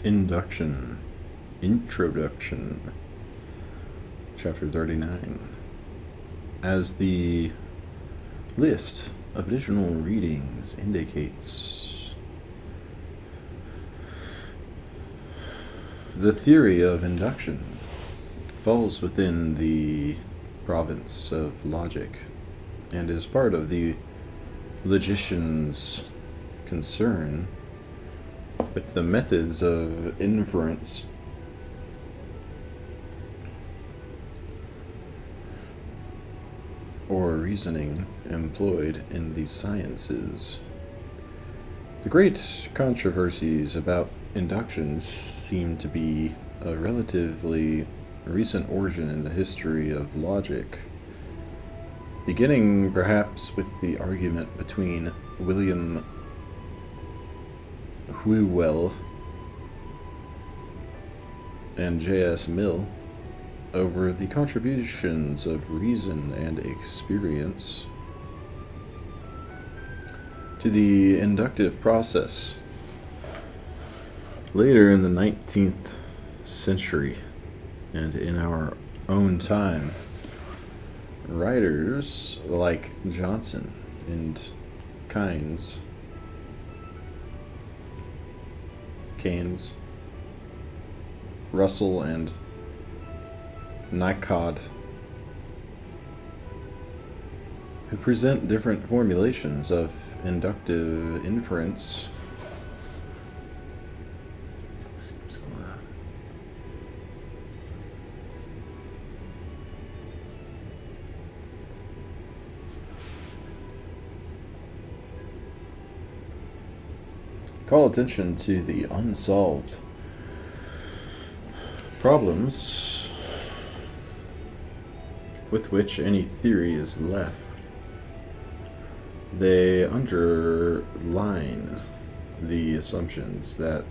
Induction. Introduction. Chapter 39. As the list of additional readings indicates, the theory of induction falls within the province of logic and is part of the logician's concern with the methods of inference or reasoning employed in the sciences. The great controversies about inductions seem to be a relatively recent origin in the history of logic, beginning perhaps with the argument between William Whewell and J.S. Mill over the contributions of reason and experience to the inductive process. Later in the 19th century and in our own time, writers like Johnson and Keynes, Russell, and Nicod, who present different formulations of inductive inference, call attention to the unsolved problems with which any theory is left. They underline the assumptions that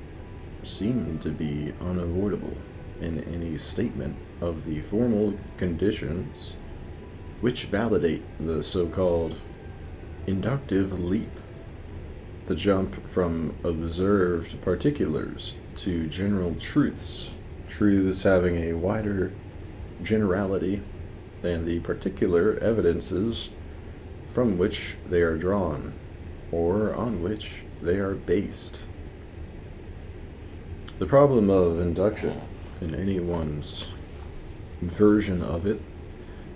seem to be unavoidable in any statement of the formal conditions which validate the so-called inductive leap, the jump from observed particulars to general truths having a wider generality than the particular evidences from which they are drawn, or on which they are based. The problem of induction, in anyone's version of it,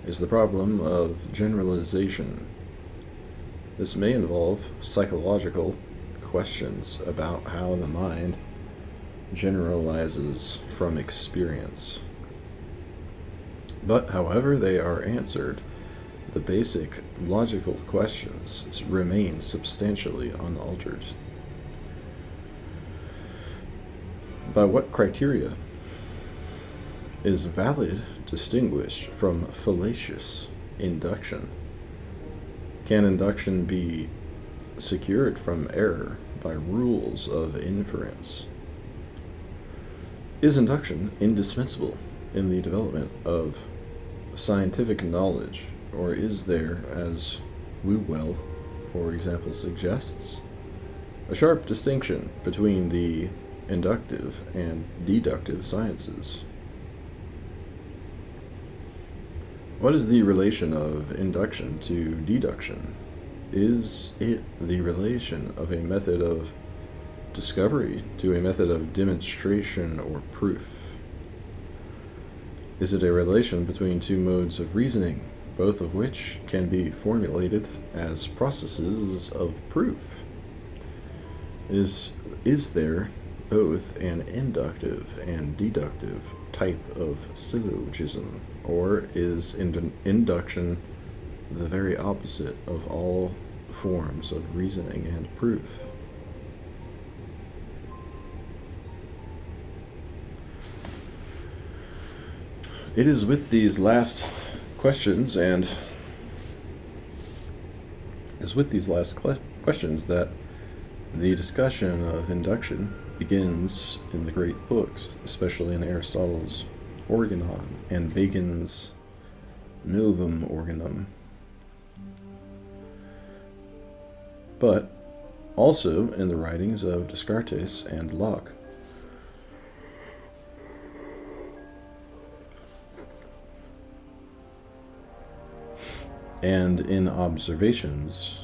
is the problem of generalization. This may involve psychological questions about how the mind generalizes from experience. But however they are answered, the basic logical questions remain substantially unaltered. By what criteria is valid distinguished from fallacious induction? Can induction be secured from error by rules of inference? Is induction indispensable in the development of scientific knowledge, or is there, as Whewell, for example, suggests, a sharp distinction between the inductive and deductive sciences? What is the relation of induction to deduction? Is it the relation of a method of discovery to a method of demonstration or proof? Is it a relation between two modes of reasoning, both of which can be formulated as processes of proof? Is there both an inductive and deductive type of syllogism, or is induction the very opposite of all forms of reasoning and proof? It is with these last questions that the discussion of induction begins in the great books, especially in Aristotle's Organon and Bacon's Novum Organum. But also in the writings of Descartes and Locke, and in observations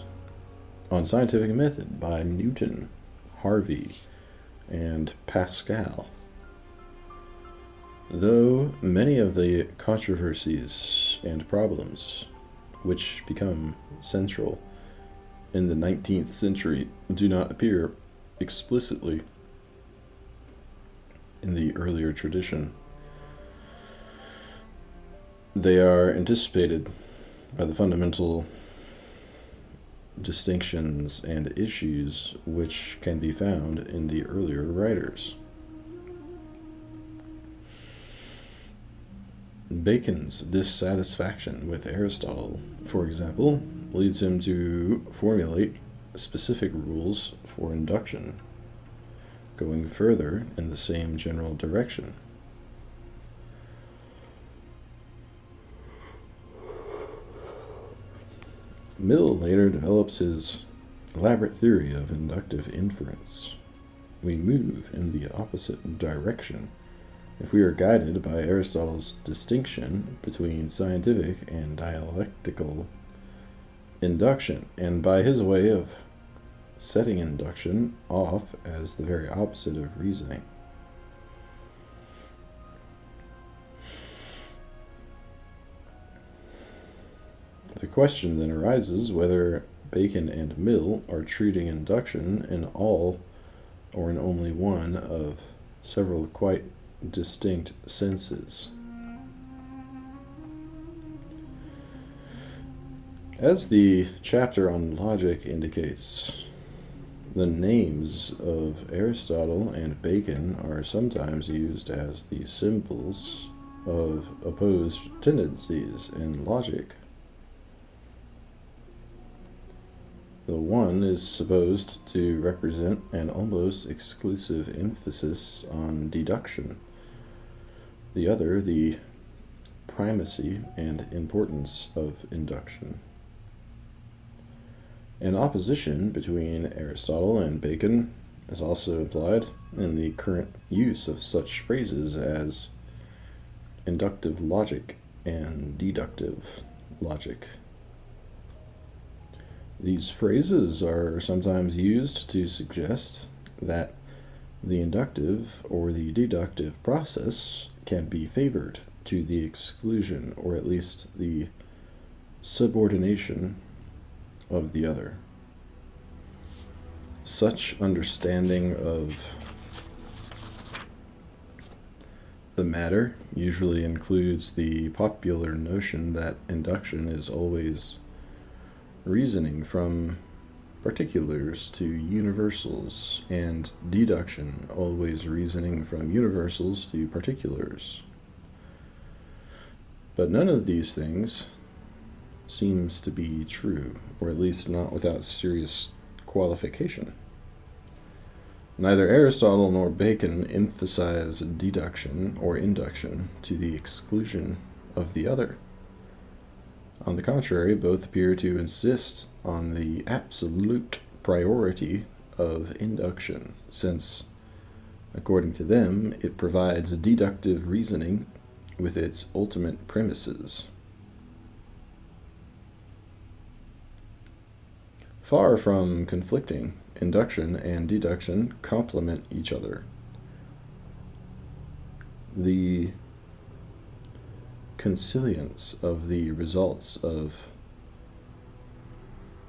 on scientific method by Newton, Harvey, and Pascal. Though many of the controversies and problems which become central in the 19th century do not appear explicitly in the earlier tradition, they are anticipated by the fundamental distinctions and issues which can be found in the earlier writers. Bacon's dissatisfaction with Aristotle, for example, leads him to formulate specific rules for induction, going further in the same general direction. Mill later develops his elaborate theory of inductive inference. We move in the opposite direction if we are guided by Aristotle's distinction between scientific and dialectical induction, and by his way of setting induction off as the very opposite of reasoning. The question then arises whether Bacon and Mill are treating induction in all or in only one of several quite distinct senses. As the chapter on logic indicates, the names of Aristotle and Bacon are sometimes used as the symbols of opposed tendencies in logic. The one is supposed to represent an almost exclusive emphasis on deduction, the other the primacy and importance of induction. An opposition between Aristotle and Bacon is also implied in the current use of such phrases as inductive logic and deductive logic. These phrases are sometimes used to suggest that the inductive or the deductive process can be favored to the exclusion, or at least the subordination, of the other. Such understanding of the matter usually includes the popular notion that induction is always reasoning from particulars to universals, and deduction always reasoning from universals to particulars. But none of these things seems to be true, or at least not without serious qualification. Neither Aristotle nor Bacon emphasize deduction or induction to the exclusion of the other. On the contrary, both appear to insist on the absolute priority of induction, since, according to them, it provides deductive reasoning with its ultimate premises. Far from conflicting, induction and deduction complement each other. The consilience of the results of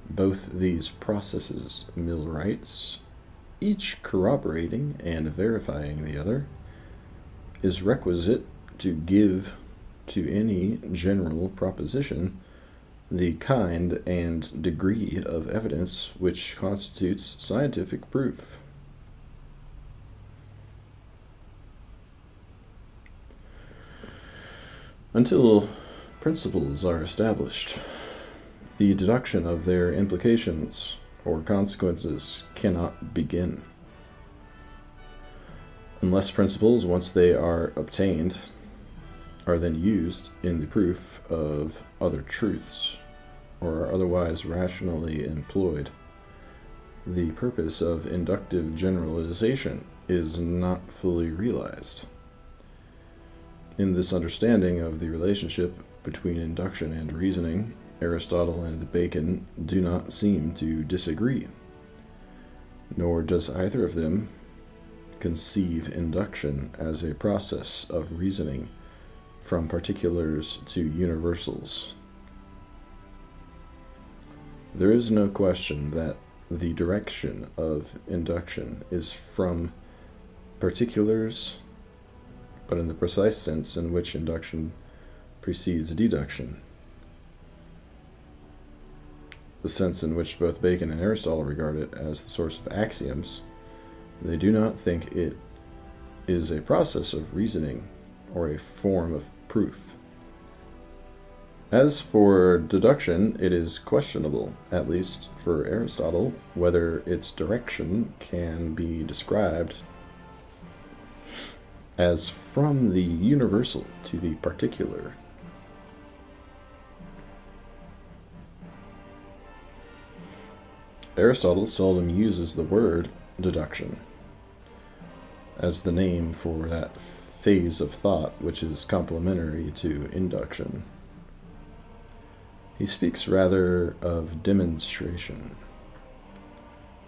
both these processes, Mill writes, each corroborating and verifying the other, is requisite to give to any general proposition the kind and degree of evidence which constitutes scientific proof. Until principles are established, the deduction of their implications or consequences cannot begin. Unless principles, once they are obtained, are then used in the proof of other truths, or are otherwise rationally employed, the purpose of inductive generalization is not fully realized. In this understanding of the relationship between induction and reasoning, Aristotle and Bacon do not seem to disagree, nor does either of them conceive induction as a process of reasoning from particulars to universals. There is no question that the direction of induction is from particulars, but in the precise sense in which induction precedes deduction, the sense in which both Bacon and Aristotle regard it as the source of axioms, they do not think it is a process of reasoning or a form of proof. As for deduction, it is questionable, at least for Aristotle, whether its direction can be described as from the universal to the particular. Aristotle seldom uses the word deduction as the name for that phase of thought which is complementary to induction. He speaks rather of demonstration.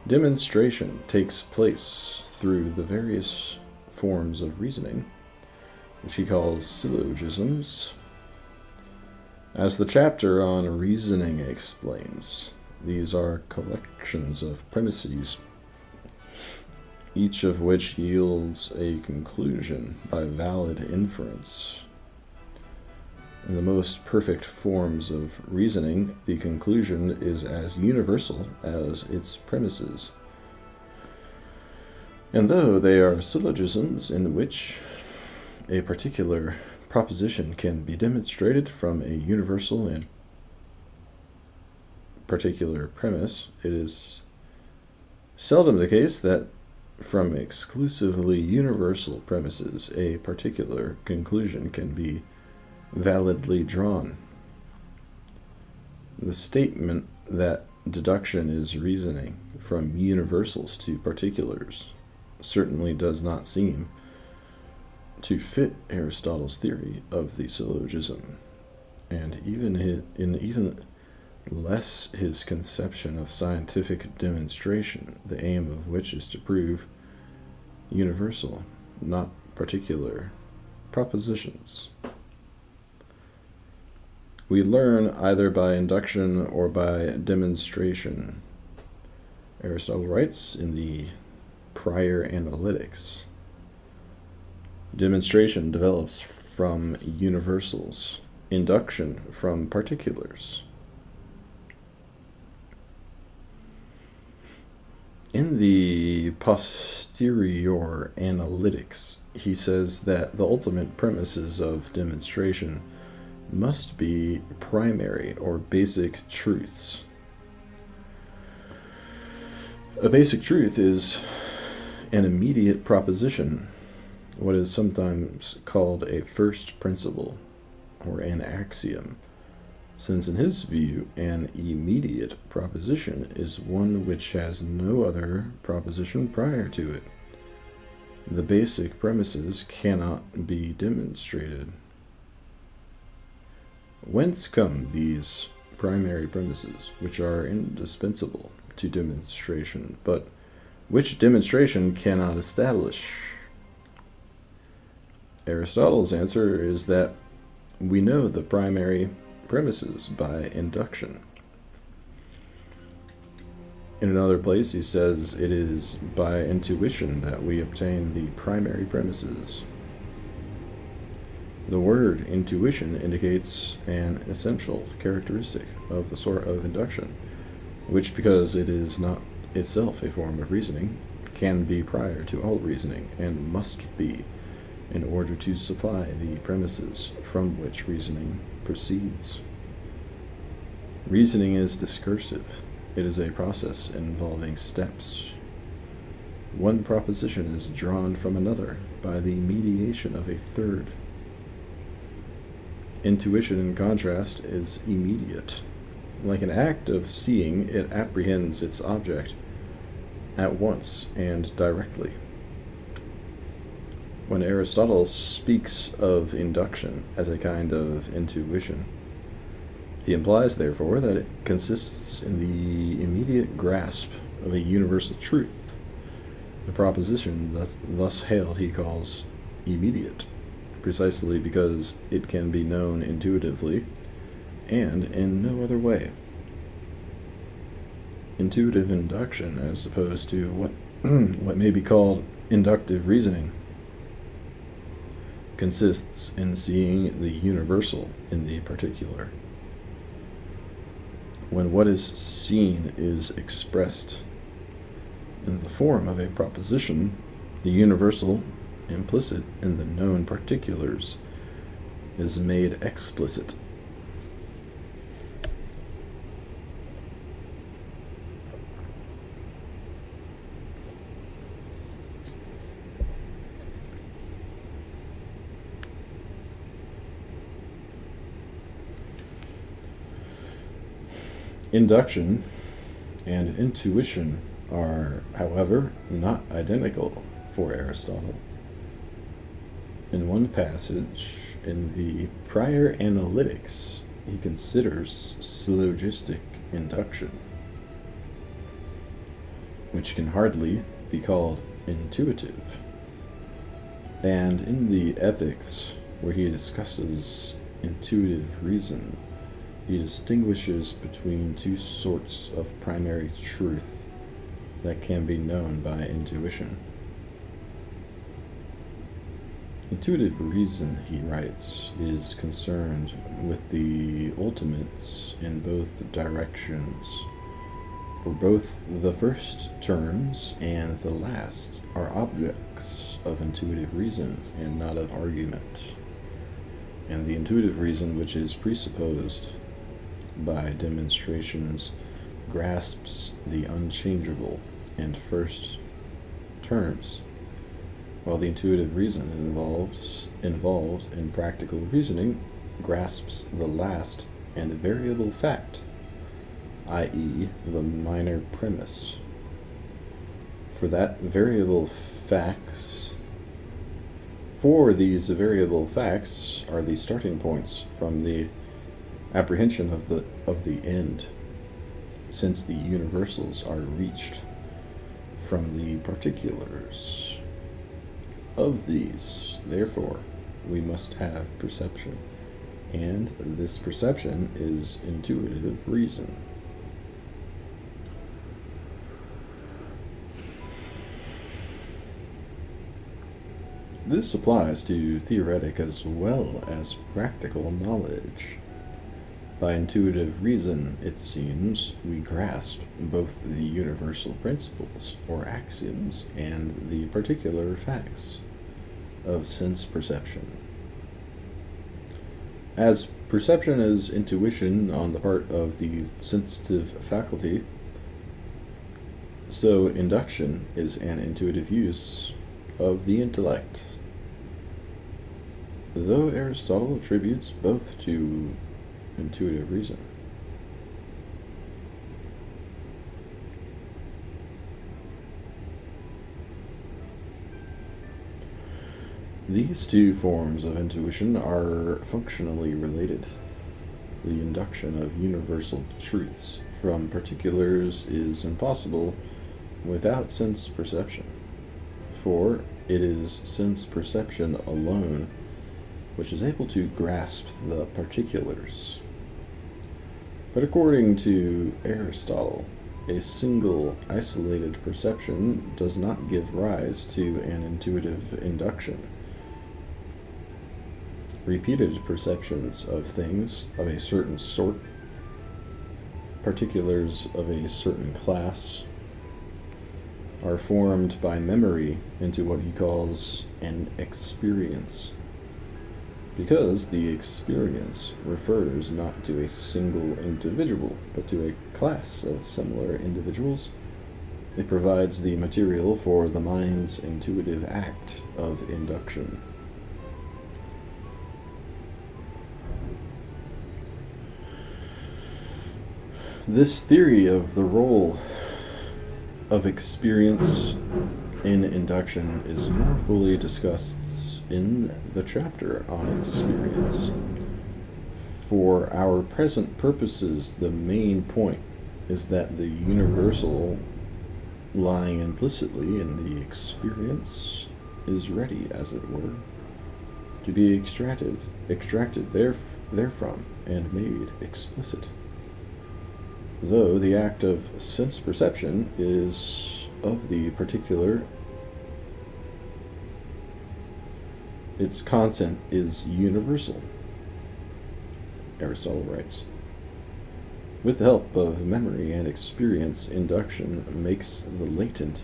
Demonstration takes place through the various forms of reasoning, which he calls syllogisms. As the chapter on reasoning explains, these are collections of premises, each of which yields a conclusion by valid inference. In the most perfect forms of reasoning, the conclusion is as universal as its premises. And though they are syllogisms in which a particular proposition can be demonstrated from a universal and particular premise, it is seldom the case that from exclusively universal premises a particular conclusion can be validly drawn. The statement that deduction is reasoning from universals to particulars certainly does not seem to fit Aristotle's theory of the syllogism, and even less his conception of scientific demonstration, the aim of which is to prove universal, not particular, propositions. We learn either by induction or by demonstration. Aristotle writes in the Prior Analytics, demonstration develops from universals, induction from particulars. In the Posterior Analytics, he says that the ultimate premises of demonstration must be primary or basic truths. A basic truth is an immediate proposition, what is sometimes called a first principle or an axiom, since in his view an immediate proposition is one which has no other proposition prior to it. The basic premises cannot be demonstrated. Whence come these primary premises, which are indispensable to demonstration, but which demonstration cannot establish? Aristotle's answer is that we know the primary premises by induction. In another place, he says it is by intuition that we obtain the primary premises. The word intuition indicates an essential characteristic of the sort of induction, which, because it is not itself a form of reasoning, can be prior to all reasoning, and must be, in order to supply the premises from which reasoning proceeds. Reasoning is discursive. It is a process involving steps. One proposition is drawn from another by the mediation of a third. Intuition, in contrast, is immediate. Like an act of seeing, it apprehends its object at once and directly. When Aristotle speaks of induction as a kind of intuition, He implies, therefore, that it consists in the immediate grasp of a universal truth. The proposition thus hailed he calls immediate, precisely because it can be known intuitively and in no other way. Intuitive induction, as opposed to what may be called inductive reasoning, consists in seeing the universal in the particular. When what is seen is expressed in the form of a proposition, the universal, implicit in the known particulars, is made explicit. Induction and intuition are, however, not identical for Aristotle. In one passage in the Prior Analytics, he considers syllogistic induction, which can hardly be called intuitive. And in the Ethics, where he discusses intuitive reason, he distinguishes between two sorts of primary truth that can be known by intuition. Intuitive reason, he writes, is concerned with the ultimates in both directions. For both the first terms and the last are objects of intuitive reason and not of argument. And the intuitive reason which is presupposed by demonstrations grasps the unchangeable and first terms, while the intuitive reason involved in practical reasoning grasps the last and variable fact, i.e., the minor premise. For these variable facts are the starting points from the apprehension of the end, since the universals are reached from the particulars. Of these, therefore, we must have perception, and this perception is intuitive reason. This applies to theoretic as well as practical knowledge. By intuitive reason, it seems, we grasp both the universal principles, or axioms, and the particular facts of sense perception. As perception is intuition on the part of the sensitive faculty, so induction is an intuitive use of the intellect. Though Aristotle attributes both to intuitive reason. These two forms of intuition are functionally related. The induction of universal truths from particulars is impossible without sense perception, for it is sense perception alone which is able to grasp the particulars. But according to Aristotle, a single isolated perception does not give rise to an intuitive induction. Repeated perceptions of things of a certain sort, particulars of a certain class, are formed by memory into what he calls an experience. Because the experience refers not to a single individual, but to a class of similar individuals, it provides the material for the mind's intuitive act of induction. This theory of the role of experience in induction is more fully discussed in the chapter on experience. For our present purposes, the main point is that the universal lying implicitly in the experience is ready, as it were, to be extracted therefrom and made explicit. Though the act of sense perception is of the particular, its content is universal, Aristotle writes. With the help of memory and experience, induction makes the latent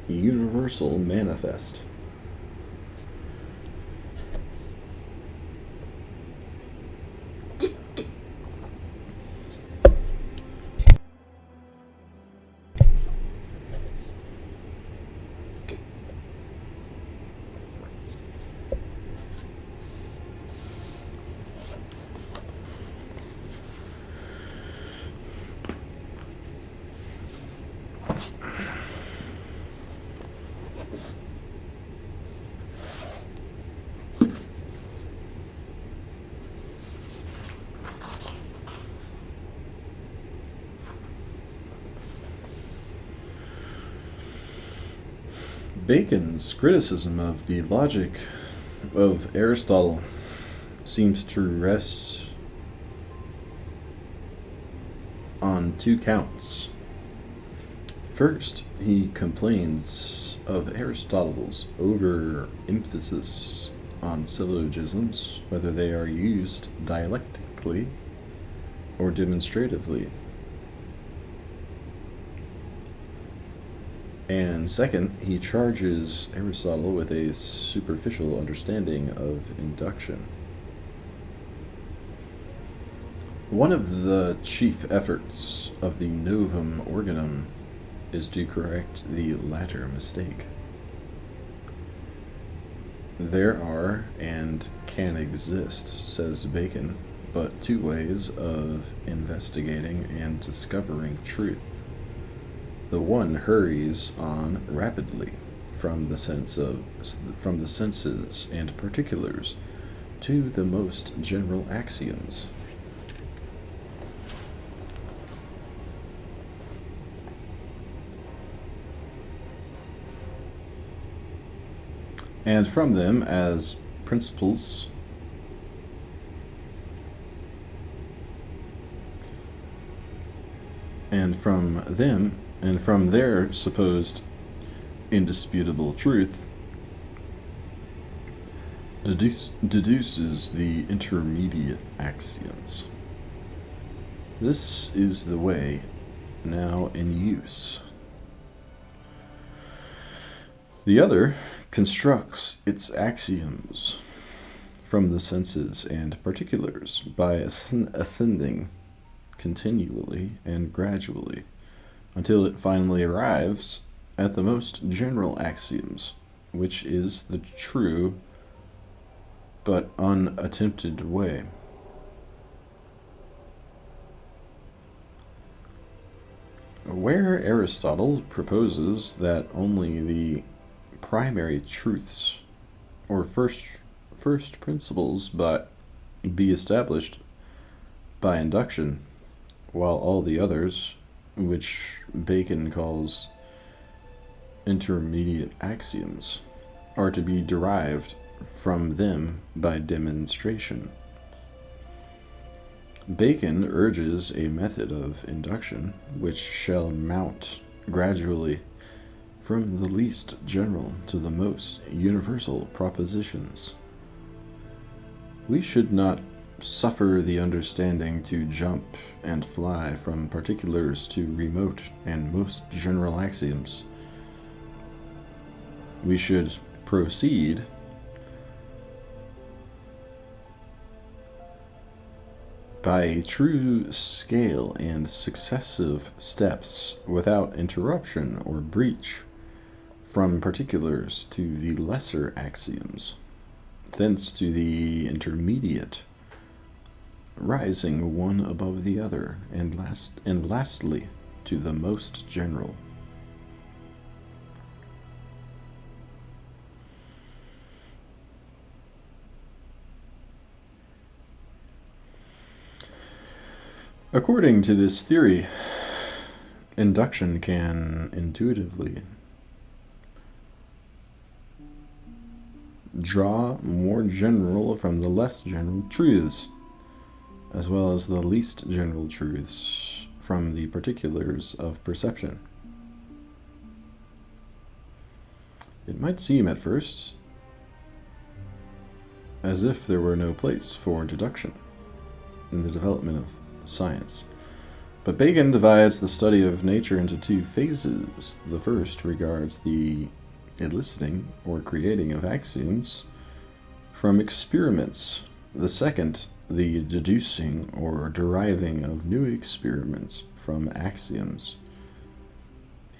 universal manifest. Bacon's criticism of the logic of Aristotle seems to rest on two counts. First, he complains of Aristotle's overemphasis on syllogisms, whether they are used dialectically or demonstratively. And second, he charges Aristotle with a superficial understanding of induction. One of the chief efforts of the Novum Organum is to correct the latter mistake. There are, and can exist, says Bacon, but two ways of investigating and discovering truth. The one hurries on rapidly from the senses and particulars to the most general axioms. And from them as principles and from their supposed indisputable truth, deduces the intermediate axioms. This is the way now in use. The other constructs its axioms from the senses and particulars by ascending continually and gradually until it finally arrives at the most general axioms, which is the true but unattempted way. Where Aristotle proposes that only the primary truths or first principles be established by induction, while all the others, which Bacon calls intermediate axioms, are to be derived from them by demonstration. Bacon urges a method of induction which shall mount gradually from the least general to the most universal propositions. We should not suffer the understanding to jump and fly from particulars to remote and most general axioms. We should proceed by a true scale and successive steps without interruption or breach from particulars to the lesser axioms, thence to the intermediate, rising one above the other, and lastly to the most general. According to this theory, induction can intuitively draw more general from the less general truths, as well as the least general truths from the particulars of perception. It might seem at first as if there were no place for deduction in the development of science. But Bacon divides the study of nature into two phases. The first regards the eliciting or creating of axioms from experiments. The second, the deducing or deriving of new experiments from axioms.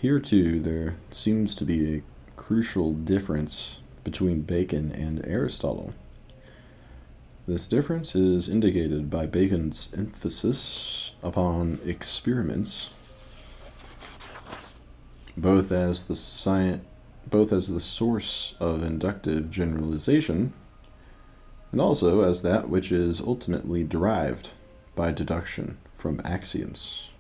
Here too, there seems to be a crucial difference between Bacon and Aristotle. This difference is indicated by Bacon's emphasis upon experiments, both as the source of inductive generalization, and also as that which is ultimately derived by deduction from axioms.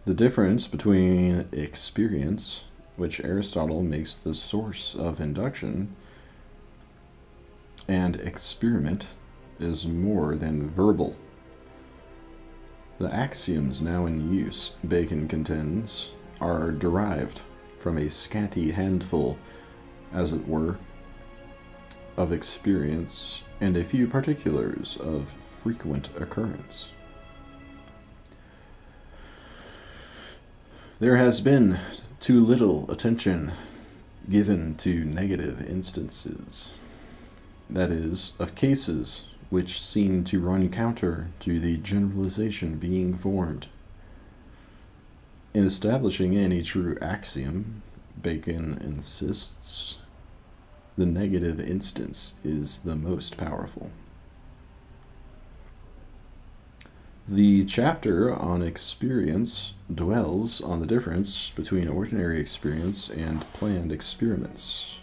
The difference between experience, which Aristotle makes the source of induction, and experiment is more than verbal. The axioms now in use, Bacon contends, are derived from a scanty handful, as it were, of experience and a few particulars of frequent occurrence. There has been too little attention given to negative instances, that is, of cases which seem to run counter to the generalization being formed. In establishing any true axiom, Bacon insists the negative instance is the most powerful. The chapter on experience dwells on the difference between ordinary experience and planned experiments.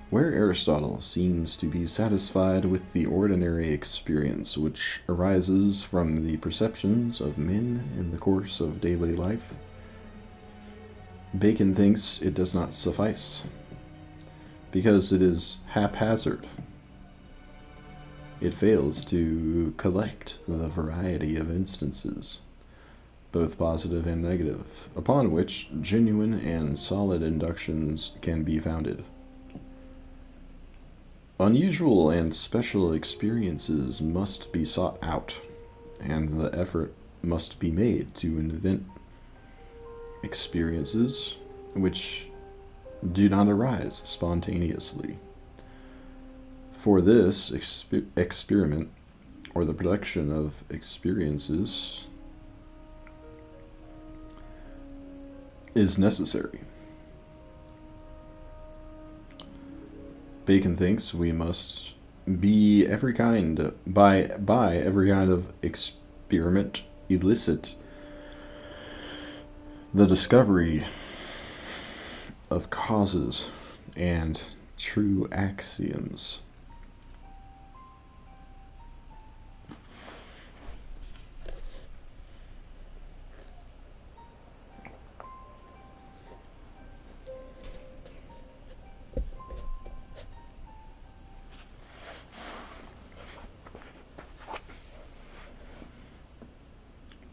Where Aristotle seems to be satisfied with the ordinary experience which arises from the perceptions of men in the course of daily life, Bacon thinks it does not suffice, because it is haphazard. It fails to collect the variety of instances, both positive and negative, upon which genuine and solid inductions can be founded. Unusual and special experiences must be sought out, and the effort must be made to invent experiences which do not arise spontaneously. For this, experiment, or the production of experiences, is necessary. Bacon thinks we must be every kind by every kind of experiment elicit the discovery of causes and true axioms.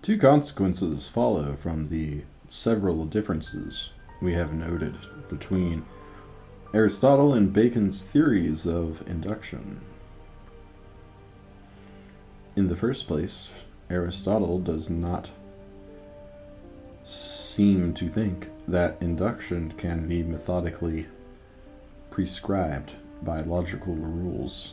Two consequences follow from the several differences we have noted between Aristotle and Bacon's theories of induction. In the first place, Aristotle does not seem to think that induction can be methodically prescribed by logical rules.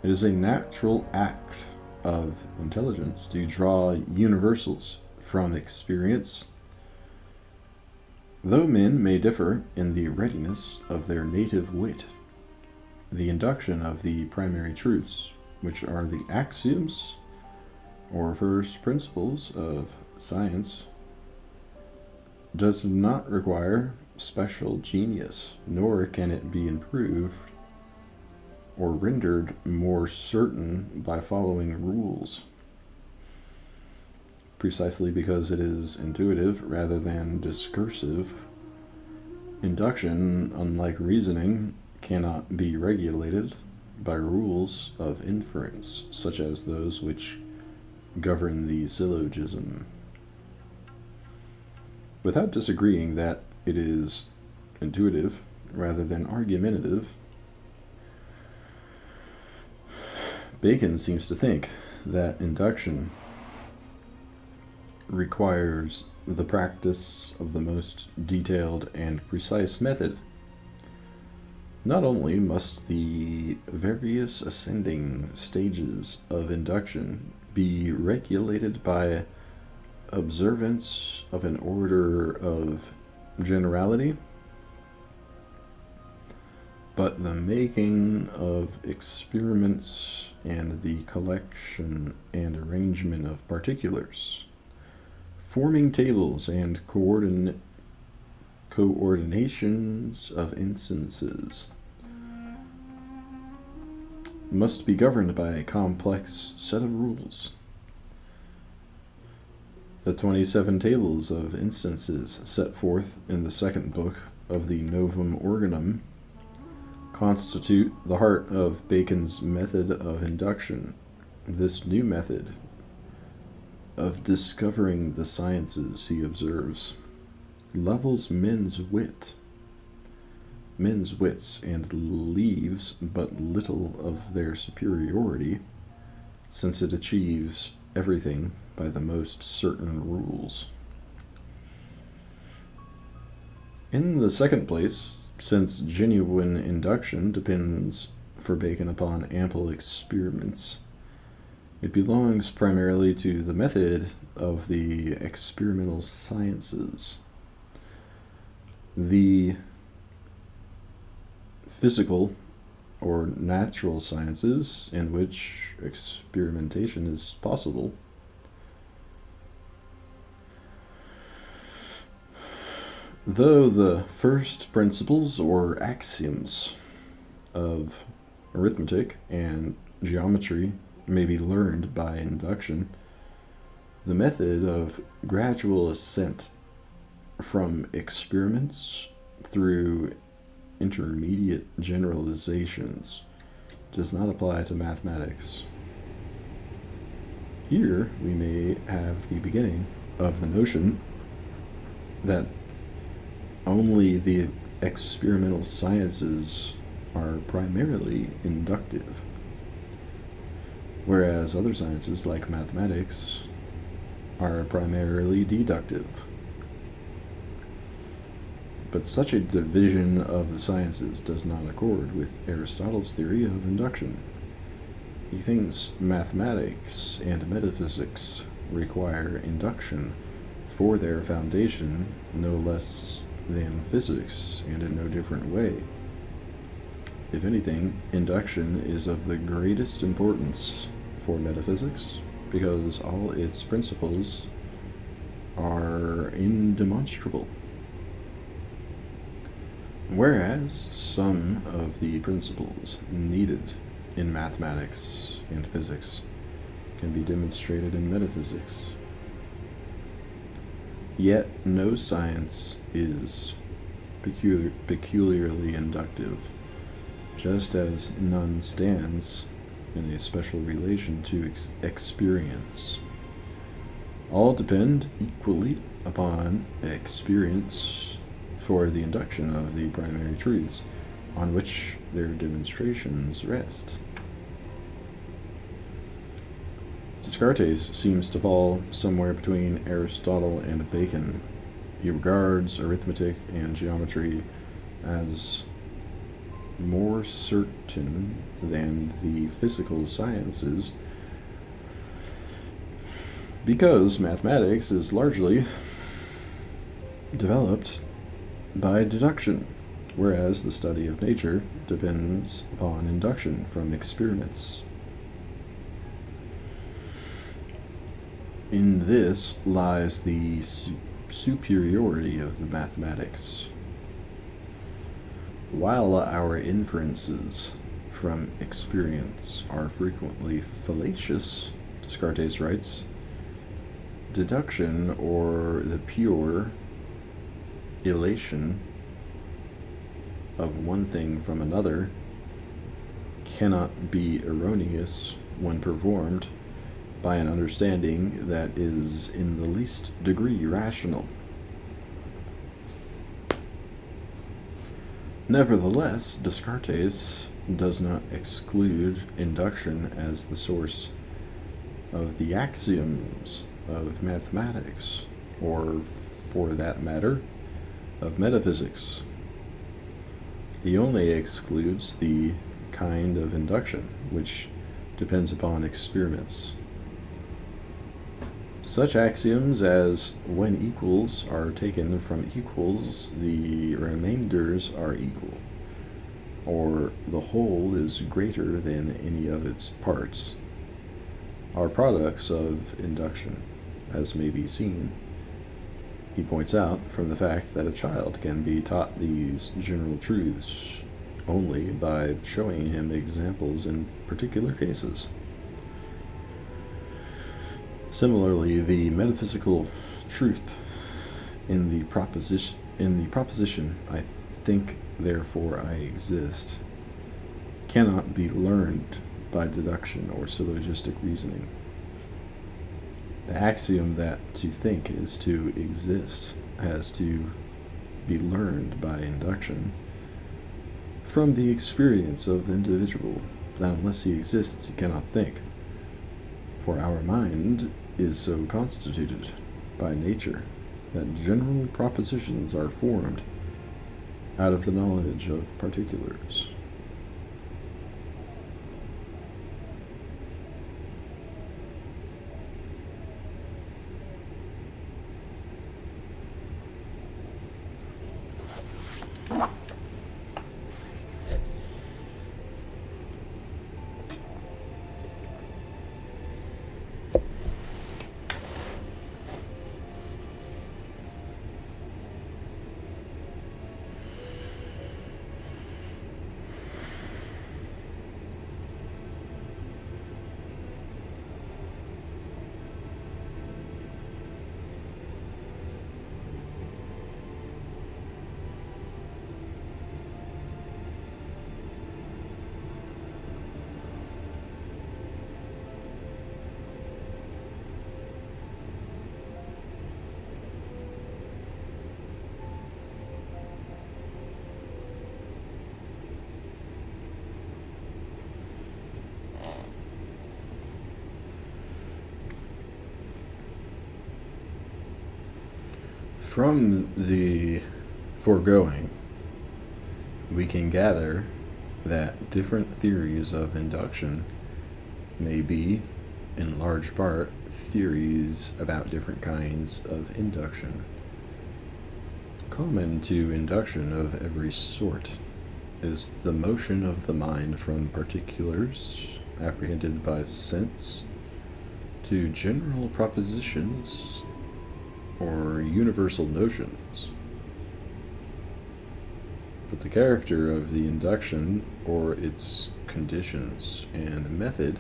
It is a natural act of intelligence to draw universals from experience, though men may differ in the readiness of their native wit. The induction of the primary truths, which are the axioms or first principles of science, does not require special genius, nor can it be improved or rendered more certain by following rules, precisely because it is intuitive rather than discursive. Induction, unlike reasoning, cannot be regulated by rules of inference, such as those which govern the syllogism. Without disagreeing that it is intuitive rather than argumentative, Bacon seems to think that induction requires the practice of the most detailed and precise method. Not only must the various ascending stages of induction be regulated by observance of an order of generality, but the making of experiments and the collection and arrangement of particulars, forming tables and coordinations of instances, must be governed by a complex set of rules. The 27 tables of instances set forth in the second book of the Novum Organum constitute the heart of Bacon's method of induction. This new method of discovering the sciences, he observes, levels men's wits, and leaves but little of their superiority, since it achieves everything by the most certain rules. In the second place, since genuine induction depends for Bacon upon ample experiments, it belongs primarily to the method of the experimental sciences. The physical or natural sciences, in which experimentation is possible, though the first principles or axioms of arithmetic and geometry may be learned by induction, the method of gradual ascent from experiments through intermediate generalizations does not apply to mathematics. Here we may have the beginning of the notion that only the experimental sciences are primarily inductive, whereas other sciences like mathematics are primarily deductive. But such a division of the sciences does not accord with Aristotle's theory of induction. He thinks mathematics and metaphysics require induction for their foundation no less than physics, and in no different way. If anything, induction is of the greatest importance for metaphysics, because all its principles are indemonstrable, whereas some of the principles needed in mathematics and physics can be demonstrated in metaphysics. Yet no science is peculiarly inductive, just as none stands in a special relation to experience. All depend equally upon experience for the induction of the primary truths on which their demonstrations rest. Descartes seems to fall somewhere between Aristotle and Bacon. He regards arithmetic and geometry as more certain than the physical sciences, because mathematics is largely developed by deduction, whereas the study of nature depends upon induction from experiments. In this lies the superiority of the mathematics. While our inferences from experience are frequently fallacious, Descartes writes, deduction, or the pure elation of one thing from another, cannot be erroneous when performed by an understanding that is in the least degree rational. Nevertheless, Descartes does not exclude induction as the source of the axioms of mathematics, or, for that matter, of metaphysics. He only excludes the kind of induction which depends upon experiments. Such axioms as when equals are taken from equals, the remainders are equal, or the whole is greater than any of its parts, are products of induction, as may be seen, he points out, from the fact that a child can be taught these general truths only by showing him examples in particular cases. Similarly, the metaphysical truth in the proposition "I think, therefore I exist" cannot be learned by deduction or syllogistic reasoning. The axiom that to think is to exist has to be learned by induction from the experience of the individual, that unless he exists he cannot think. For our mind is so constituted by nature that general propositions are formed out of the knowledge of particulars. From the foregoing, we can gather that different theories of induction may be, in large part, theories about different kinds of induction. Common to induction of every sort is the motion of the mind from particulars apprehended by sense to general propositions or universal notions. But the character of the induction, or its conditions and method,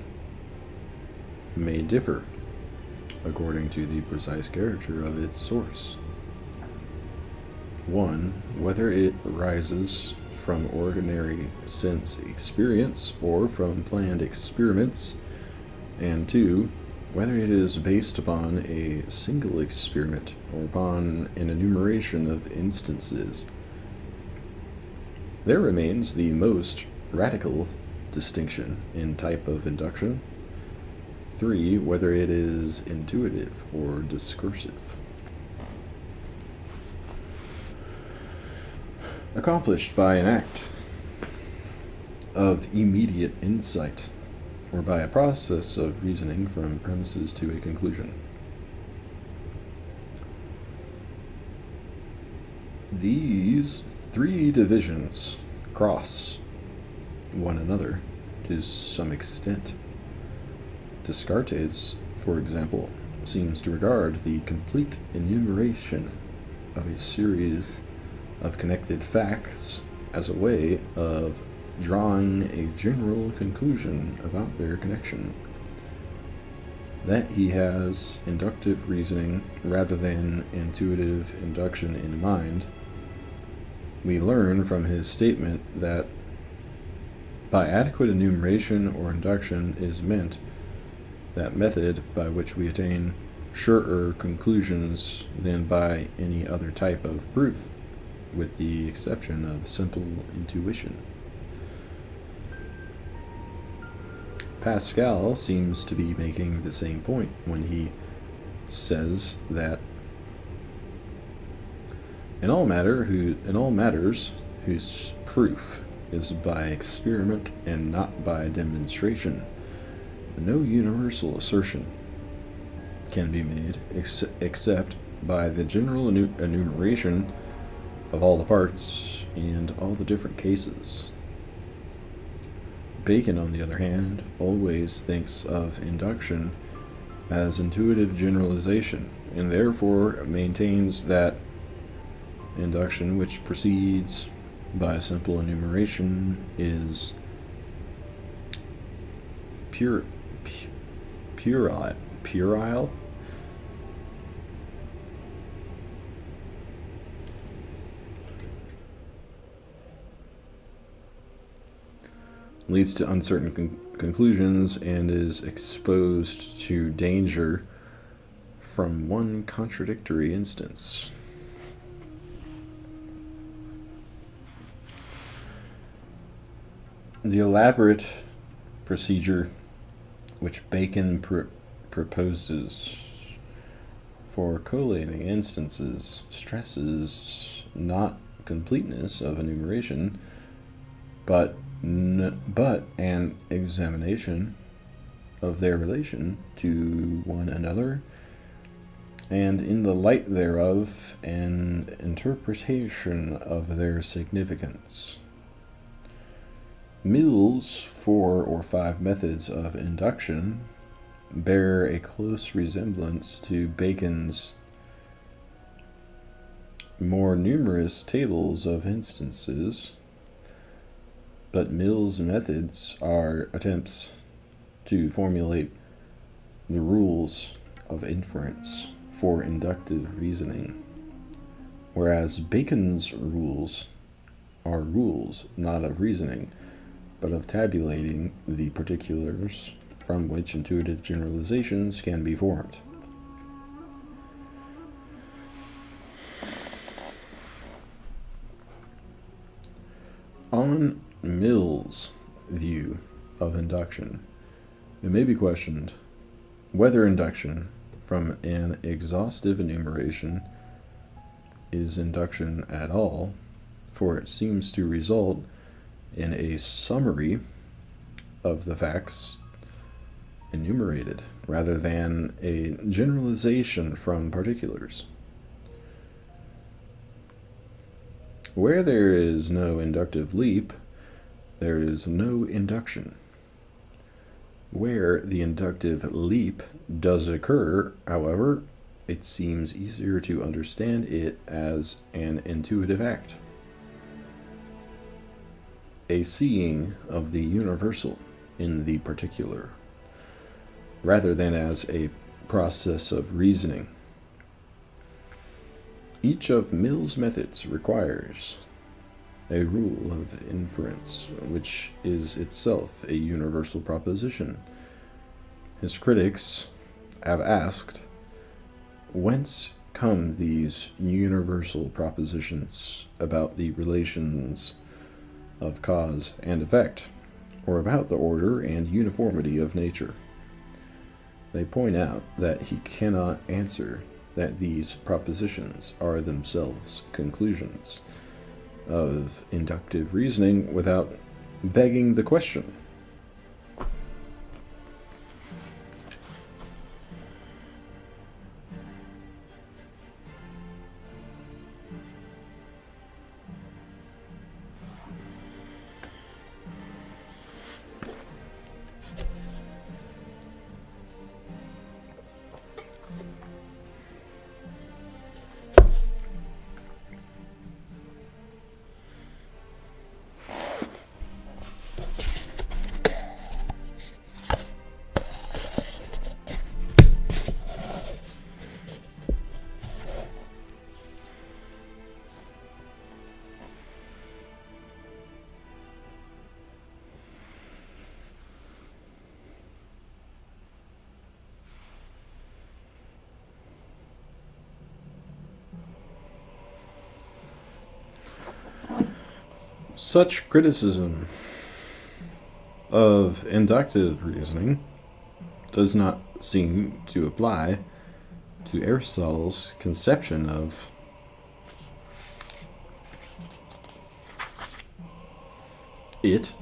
may differ according to the precise character of its source. 1. Whether it arises from ordinary sense experience or from planned experiments, and 2. Whether it is based upon a single experiment or upon an enumeration of instances. There remains the most radical distinction in type of induction. 3. Whether it is intuitive or discursive. Accomplished by an act of immediate insight, or by a process of reasoning from premises to a conclusion. These three divisions cross one another to some extent. Descartes, for example, seems to regard the complete enumeration of a series of connected facts as a way of drawing a general conclusion about their connection. That he has inductive reasoning rather than intuitive induction in mind, we learn from his statement that by adequate enumeration or induction is meant that method by which we attain surer conclusions than by any other type of proof, with the exception of simple intuition. Pascal seems to be making the same point when he says that in all matters whose proof is by experiment and not by demonstration, no universal assertion can be made except by the general enumeration of all the parts and all the different cases. Bacon, on the other hand, always thinks of induction as intuitive generalization, and therefore maintains that induction, which proceeds by simple enumeration, is puerile. Leads to uncertain conclusions and is exposed to danger from one contradictory instance. The elaborate procedure which Bacon proposes for collating instances stresses not completeness of enumeration, but an examination of their relation to one another, and in the light thereof an interpretation of their significance. Mill's 4 or 5 methods of induction bear a close resemblance to Bacon's more numerous tables of instances, but Mill's methods are attempts to formulate the rules of inference for inductive reasoning, whereas Bacon's rules are rules not of reasoning, but of tabulating the particulars from which intuitive generalizations can be formed. On Mill's view of induction, it may be questioned whether induction from an exhaustive enumeration is induction at all, for it seems to result in a summary of the facts enumerated, rather than a generalization from particulars. Where there is no inductive leap, there is no induction. Where the inductive leap does occur, however, it seems easier to understand it as an intuitive act, a seeing of the universal in the particular, rather than as a process of reasoning. Each of Mill's methods requires a rule of inference, which is itself a universal proposition. His critics have asked, whence come these universal propositions about the relations of cause and effect, or about the order and uniformity of nature? They point out that he cannot answer that these propositions are themselves conclusions of inductive reasoning without begging the question. Such criticism of inductive reasoning does not seem to apply to Aristotle's conception of it,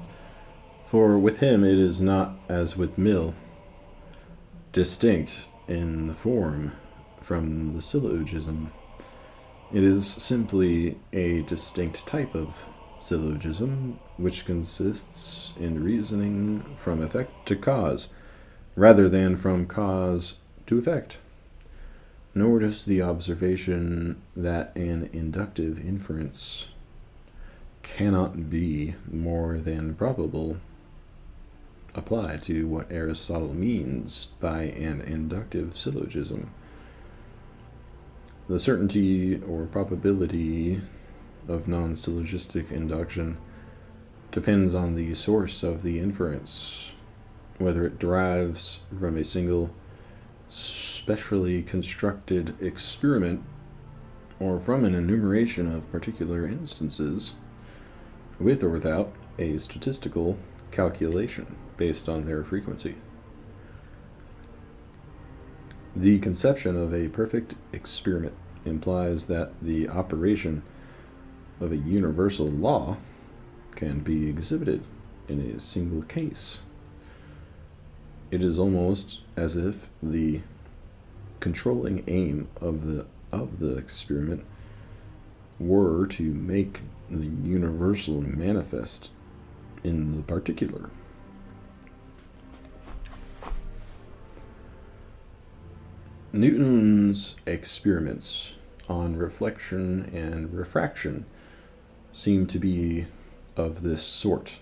for with him it is not, as with Mill, distinct in the form from the syllogism. It is simply a distinct type of syllogism, which consists in reasoning from effect to cause, rather than from cause to effect. Nor does the observation that an inductive inference cannot be more than probable apply to what Aristotle means by an inductive syllogism. The certainty or probability of non-syllogistic induction depends on the source of the inference, whether it derives from a single specially constructed experiment or from an enumeration of particular instances, with or without a statistical calculation based on their frequency. The conception of a perfect experiment implies that the operation of a universal law can be exhibited in a single case. It is almost as if the controlling aim of the experiment were to make the universal manifest in the particular. Newton's experiments on reflection and refraction seem to be of this sort.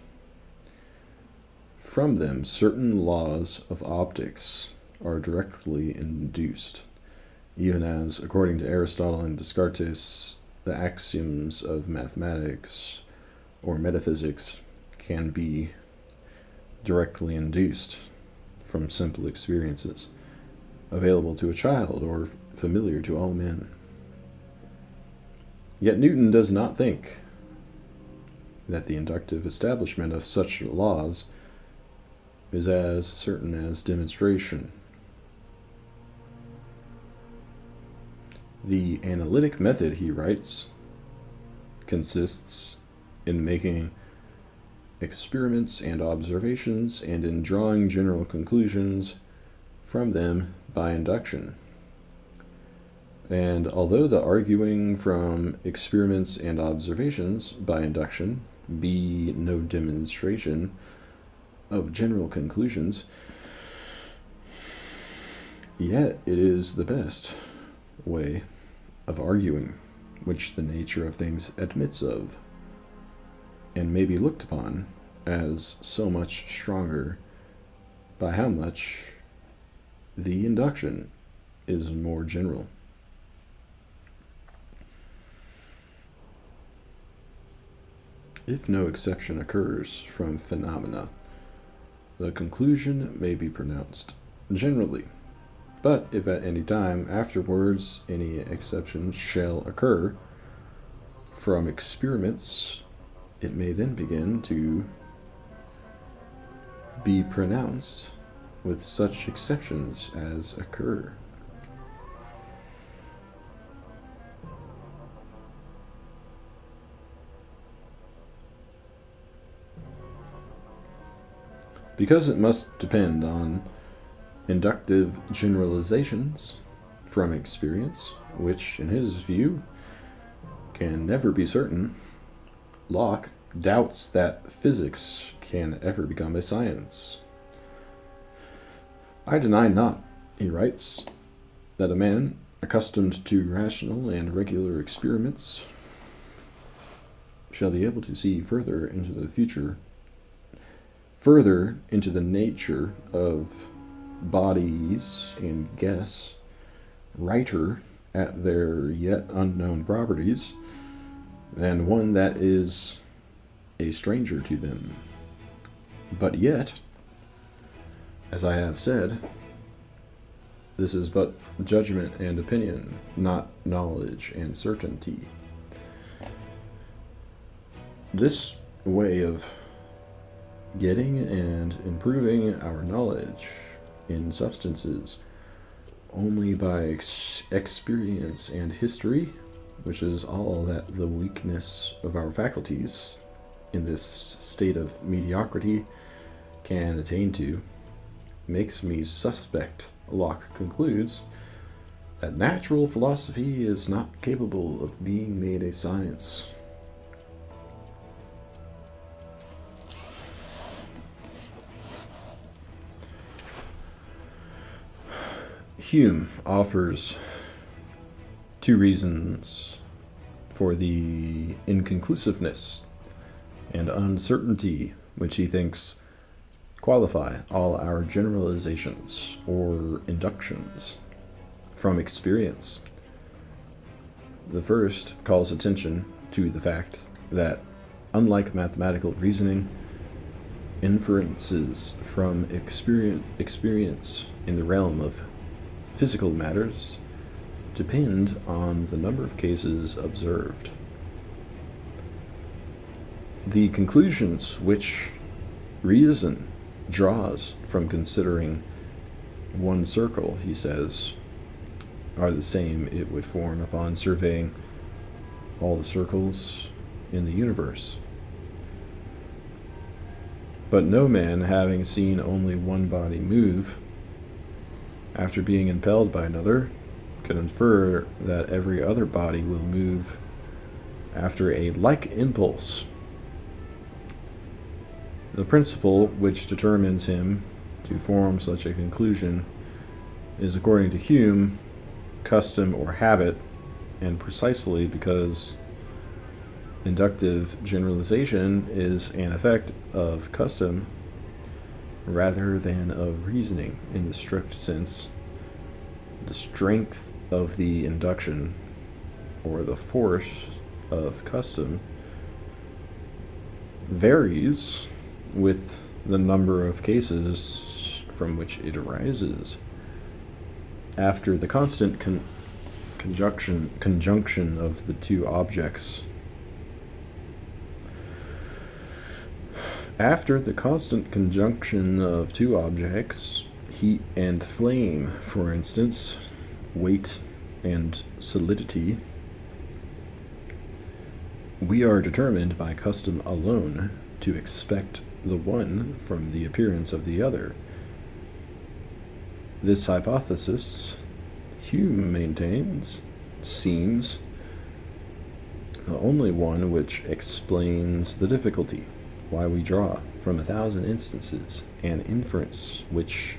From them, certain laws of optics are directly induced, even as, according to Aristotle and Descartes, the axioms of mathematics or metaphysics can be directly induced from simple experiences available to a child or familiar to all men. Yet Newton does not think that the inductive establishment of such laws is as certain as demonstration. The analytic method, he writes, consists in making experiments and observations and in drawing general conclusions from them by induction. And although the arguing from experiments and observations by induction be no demonstration of general conclusions, yet it is the best way of arguing which the nature of things admits of, and may be looked upon as so much stronger by how much the induction is more general. If no exception occurs from phenomena, the conclusion may be pronounced generally. But if at any time afterwards any exception shall occur from experiments, it may then begin to be pronounced with such exceptions as occur. Because it must depend on inductive generalizations from experience, which, in his view, can never be certain, Locke doubts that physics can ever become a science. I deny not, he writes, that a man accustomed to rational and regular experiments shall be able to see further into the future, further into the nature of bodies and guess, righter at their yet unknown properties, than one that is a stranger to them. But yet, as I have said, this is but judgment and opinion, not knowledge and certainty. This way of getting and improving our knowledge in substances only by experience and history, which is all that the weakness of our faculties in this state of mediocrity can attain to, makes me suspect, Locke concludes, that natural philosophy is not capable of being made a science. Hume offers two reasons for the inconclusiveness and uncertainty which he thinks qualify all our generalizations or inductions from experience. The first calls attention to the fact that, unlike mathematical reasoning, inferences from experience in the realm of physical matters depend on the number of cases observed. The conclusions which reason draws from considering one circle, he says, are the same it would form upon surveying all the circles in the universe. But no man, having seen only one body move, after being impelled by another, can infer that every other body will move after a like impulse. The principle which determines him to form such a conclusion is, according to Hume, custom or habit, and precisely because inductive generalization is an effect of custom rather than of reasoning in the strict sense, the strength of the induction, or the force of custom, varies with the number of cases from which it arises. After the constant conjunction of the two objects, heat and flame, for instance, weight and solidity, we are determined by custom alone to expect the one from the appearance of the other. This hypothesis, Hume maintains, seems the only one which explains the difficulty why we draw from 1,000 instances an inference which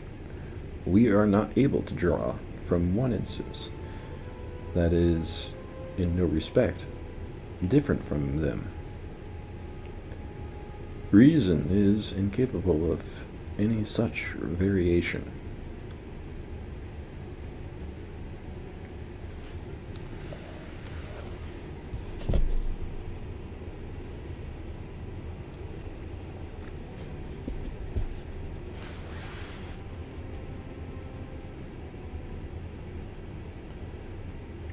we are not able to draw from one instance that is in no respect different from them. Reason is incapable of any such variation.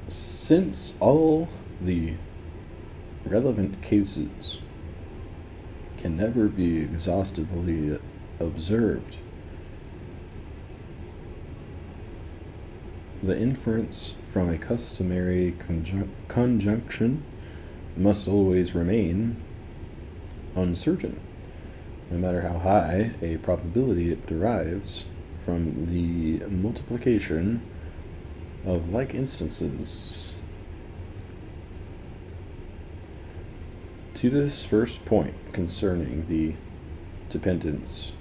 Since all the relevant cases can never be exhaustively observed, the inference from a customary conjunction must always remain uncertain, no matter how high a probability it derives from the multiplication of like instances. To this first point concerning the dependence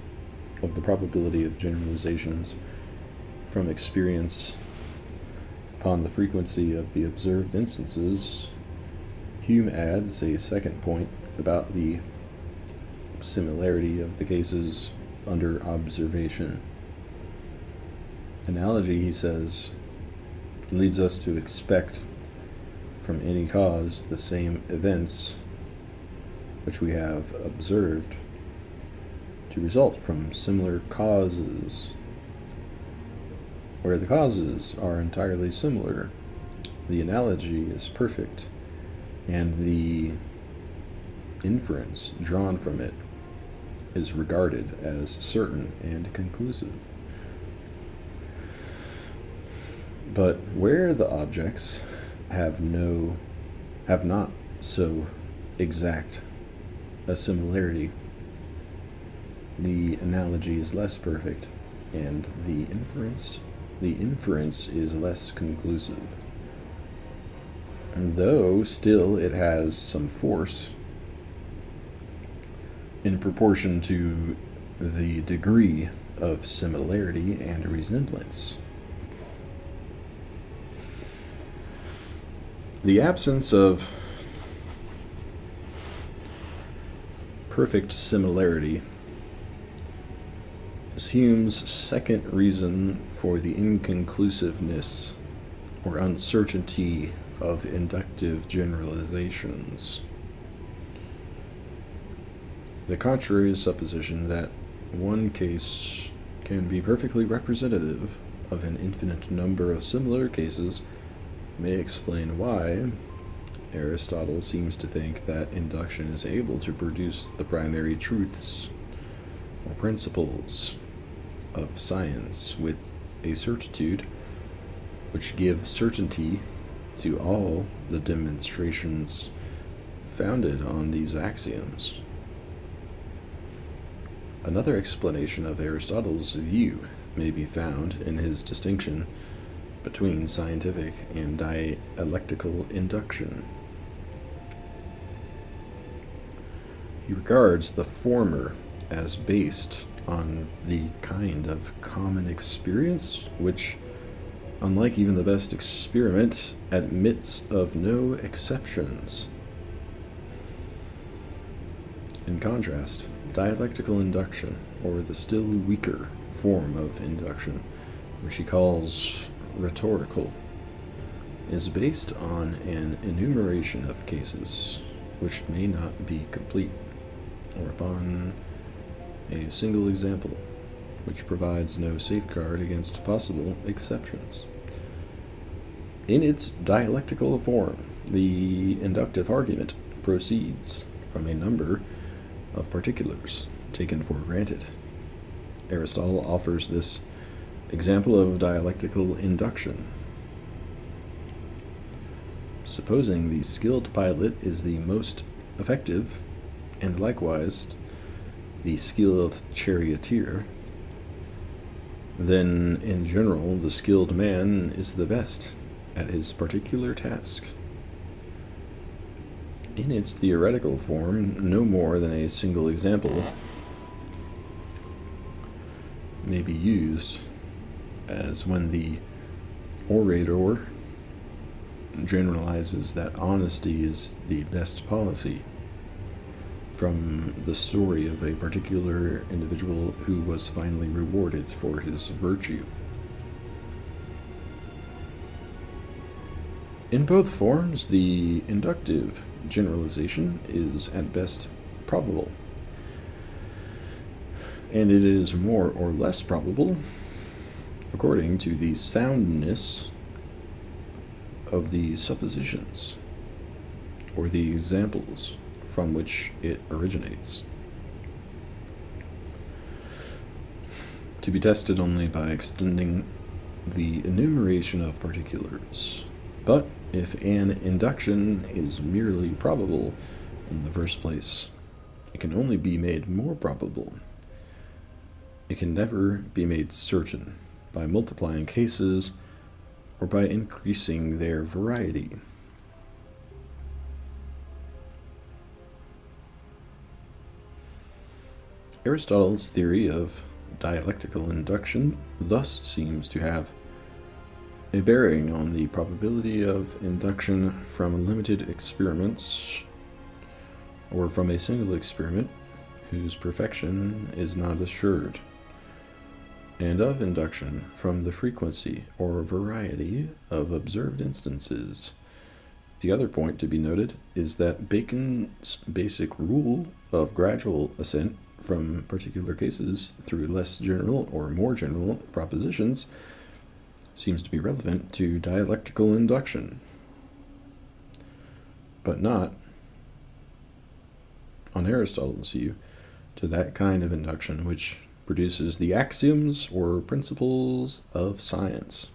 of the probability of generalizations from experience upon the frequency of the observed instances, Hume adds a second point about the similarity of the cases under observation. Analogy, he says, leads us to expect from any cause the same events which we have observed to result from similar causes. Where the causes are entirely similar, the analogy is perfect, and the inference drawn from it is regarded as certain and conclusive. But where the objects have not so exact a similarity, the analogy is less perfect, and the inference is less conclusive. And though still it has some force in proportion to the degree of similarity and resemblance. The absence of perfect similarity is Hume's second reason for the inconclusiveness or uncertainty of inductive generalizations. The contrary supposition that one case can be perfectly representative of an infinite number of similar cases may explain why Aristotle seems to think that induction is able to produce the primary truths or principles of science with a certitude which gives certainty to all the demonstrations founded on these axioms. Another explanation of Aristotle's view may be found in his distinction between scientific and dialectical induction. He regards the former as based on the kind of common experience which, unlike even the best experiment, admits of no exceptions. In contrast, dialectical induction, or the still weaker form of induction, which he calls rhetorical, is based on an enumeration of cases which may not be complete, or upon a single example which provides no safeguard against possible exceptions. In its dialectical form, the inductive argument proceeds from a number of particulars taken for granted. Aristotle offers this example of dialectical induction. Supposing the skilled pilot is the most effective, and likewise the skilled charioteer, then in general the skilled man is the best at his particular task. In its theoretical form, no more than a single example may be used, as when the orator generalizes that honesty is the best policy from the story of a particular individual who was finally rewarded for his virtue. In both forms, the inductive generalization is at best probable, and it is more or less probable according to the soundness of the suppositions or the examples from which it originates, to be tested only by extending the enumeration of particulars. But if an induction is merely probable in the first place, it can only be made more probable. It can never be made certain by multiplying cases or by increasing their variety. Aristotle's theory of dialectical induction thus seems to have a bearing on the probability of induction from limited experiments, or from a single experiment whose perfection is not assured, and of induction from the frequency or variety of observed instances. The other point to be noted is that Bacon's basic rule of gradual ascent from particular cases through less general or more general propositions seems to be relevant to dialectical induction, but not on Aristotle's view, to that kind of induction which produces the axioms or principles of science.